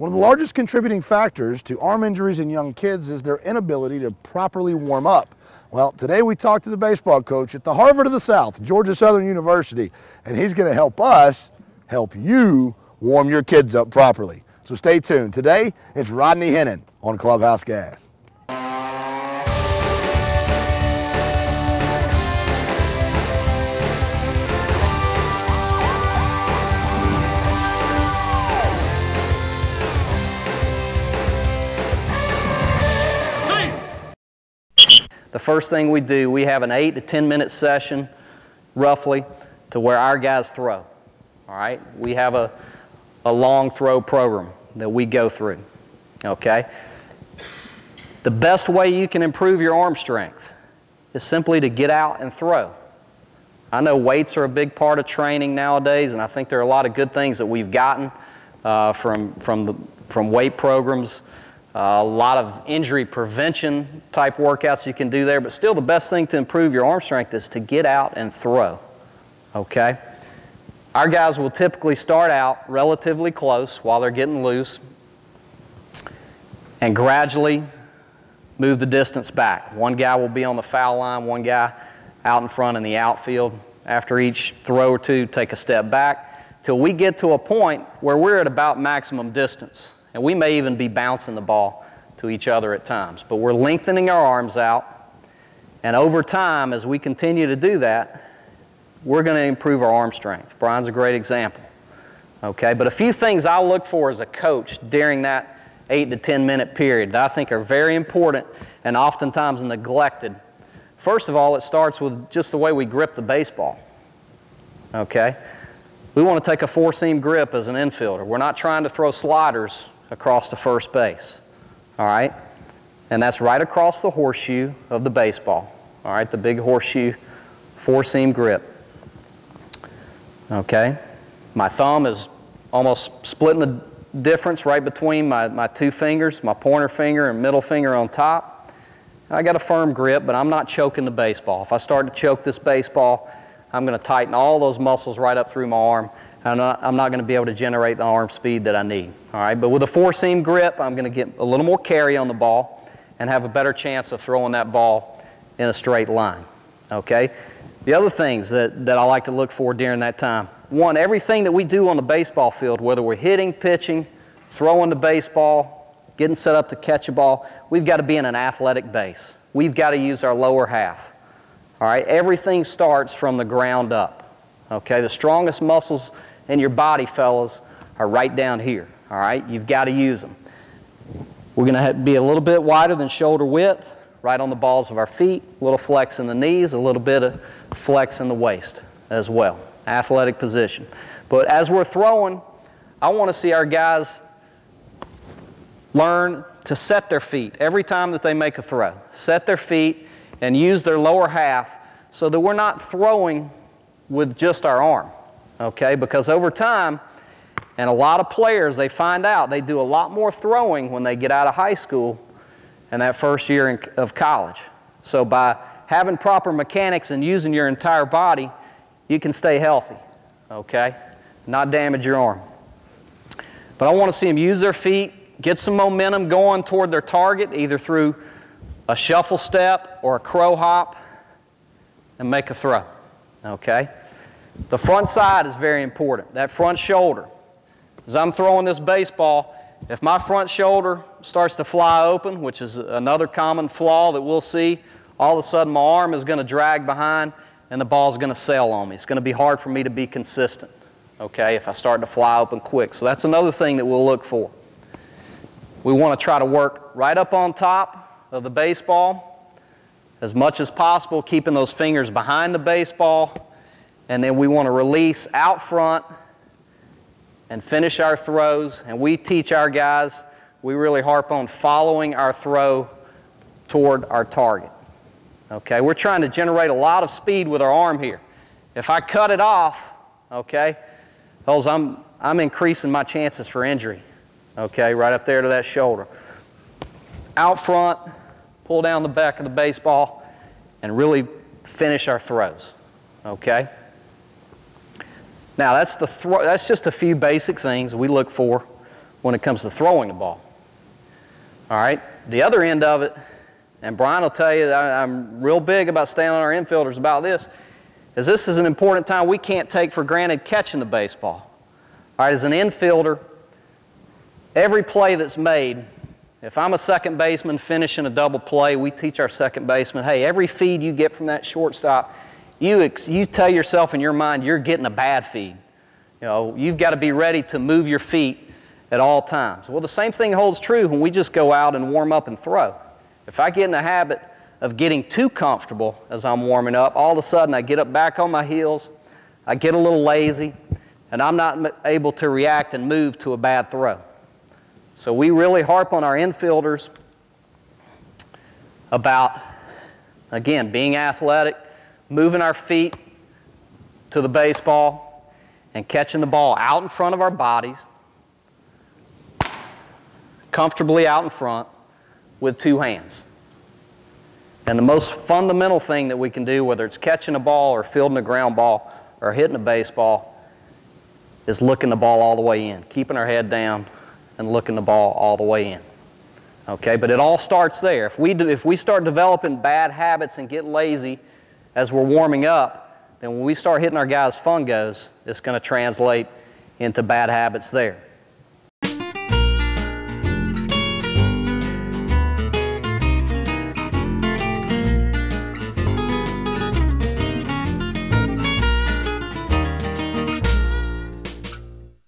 One of the largest contributing factors to arm injuries in young kids is their inability to properly warm up. Well, today we talked to the baseball coach at the Harvard of the South, Georgia Southern University, and he's going to help us help you warm your kids up properly. So stay tuned. Today, it's Rodney Hennon on Clubhouse Gas. The first thing we do, we have an 8 to 10 minute session, roughly, to where our guys throw. All right? We have a long throw program that we go through. Okay? The best way you can improve your arm strength is simply to get out and throw. I know weights are a big part of training nowadays, and I think there are a lot of good things that we've gotten from weight programs. A lot of injury prevention type workouts you can do there, but still the best thing to improve your arm strength is to get out and throw, okay? Our guys will typically start out relatively close while they're getting loose and gradually move the distance back. One guy will be on the foul line, one guy out in front in the outfield. After each throw or two, take a step back till we get to a point where we're at about maximum distance. And we may even be bouncing the ball to each other at times. But we're lengthening our arms out. And over time, as we continue to do that, we're going to improve our arm strength. Brian's a great example. Okay, but a few things I look for as a coach during that 8 to 10 minute period that I think are very important and oftentimes neglected. First of all, it starts with just the way we grip the baseball. Okay? We want to take a four-seam grip as an infielder. We're not trying to throw sliders across to first base, all right? And that's right across the horseshoe of the baseball, all right? The big horseshoe, four-seam grip, okay? My thumb is almost splitting the difference right between my two fingers, my pointer finger and middle finger on top. I got a firm grip, but I'm not choking the baseball. If I start to choke this baseball, I'm going to tighten all those muscles right up through my arm. I'm not going to be able to generate the arm speed that I need. All right, but with a four-seam grip, I'm going to get a little more carry on the ball and have a better chance of throwing that ball in a straight line. Okay? The other things that I like to look for during that time. One, everything that we do on the baseball field, whether we're hitting, pitching, throwing the baseball, getting set up to catch a ball, we've got to be in an athletic base. We've got to use our lower half. All right? Everything starts from the ground up. Okay? The strongest muscles in your body, fellas, are right down here, all right? You've got to use them. We're going to be a little bit wider than shoulder width, right on the balls of our feet, a little flex in the knees, a little bit of flex in the waist as well. Athletic position. But as we're throwing, I want to see our guys learn to set their feet every time that they make a throw. Set their feet and use their lower half so that we're not throwing with just our arm. Okay, because over time, and a lot of players, they find out they do a lot more throwing when they get out of high school and that first year of college. So by having proper mechanics and using your entire body, you can stay healthy, okay, not damage your arm. But I want to see them use their feet, get some momentum going toward their target, either through a shuffle step or a crow hop, and make a throw, okay? The front side is very important, that front shoulder. As I'm throwing this baseball, if my front shoulder starts to fly open, which is another common flaw that we'll see, all of a sudden my arm is going to drag behind and the ball's going to sail on me. It's going to be hard for me to be consistent, okay, if I start to fly open quick. So that's another thing that we'll look for. We want to try to work right up on top of the baseball as much as possible, keeping those fingers behind the baseball. And then we want to release out front and finish our throws. And we teach our guys, we really harp on following our throw toward our target. Okay, we're trying to generate a lot of speed with our arm here. If I cut it off, okay, I'm increasing my chances for injury. Okay, right up there to that shoulder. Out front, pull down the back of the baseball, and really finish our throws. Okay? Now that's just a few basic things we look for when it comes to throwing the ball. All right, the other end of it, and Brian will tell you that I'm real big about staying on our infielders about this, is this is an important time we can't take for granted catching the baseball. All right, as an infielder, every play that's made, if I'm a second baseman finishing a double play, we teach our second baseman, hey, every feed you get from that shortstop, you tell yourself in your mind you're getting a bad feed. You know, you've got to be ready to move your feet at all times. Well, the same thing holds true when we just go out and warm up and throw. If I get in the habit of getting too comfortable as I'm warming up, all of a sudden I get up back on my heels, I get a little lazy, and I'm not able to react and move to a bad throw. So we really harp on our infielders about, again, being athletic, moving our feet to the baseball, and catching the ball out in front of our bodies, comfortably out in front with two hands. And the most fundamental thing that we can do, whether it's catching a ball or fielding a ground ball or hitting a baseball, is looking the ball all the way in, keeping our head down and looking the ball all the way in. Okay, but it all starts there. If we start developing bad habits and get lazy as we're warming up, then when we start hitting our guys' fungos, it's going to translate into bad habits there.